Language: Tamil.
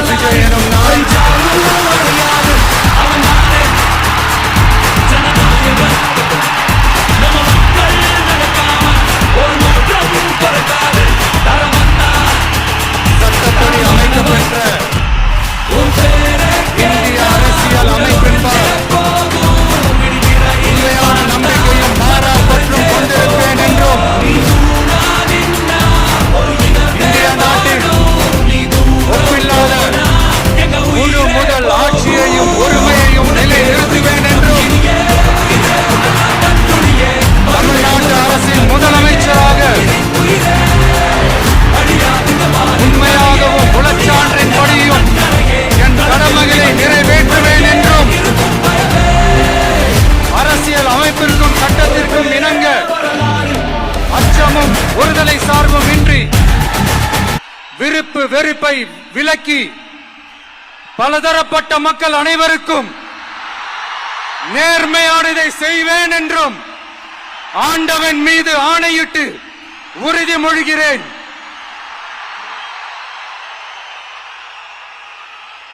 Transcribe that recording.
விஜய் எனும் நான் சட்டப்படி அமைக்கப்பெற்ற இந்திய அரசியல் அமைப்பின்பால் உண்மையான நம்பிக்கையும் மாறா பற்றும் கொண்டிருப்பேன் என்றும் இந்திய நாட்டில் ஒப்பில்லாத முழு முதல் ஆட்சியையும் ஒருமையையும் நிலைநிறுத்துவேன் என்றும் தமிழ்நாட்டு அரசின் முதலமைச்சராக உண்மையாகவும் புலச்சான்றின் படியும் என் கடமைகளை நிறைவேற்றுவேன் என்றும் அரசியல் அமைப்பிற்கும் சட்டத்திற்கும் இணங்க அச்சமும் ஒருதலை சார்பும் இன்றி விருப்பு வெறுப்பை விலக்கி பலதரப்பட்ட மக்கள் அனைவருக்கும் நேர்மையானதை செய்வேன் என்றும் ஆண்டவன் மீது ஆணையிட்டு உறுதிமொழிகிறேன்.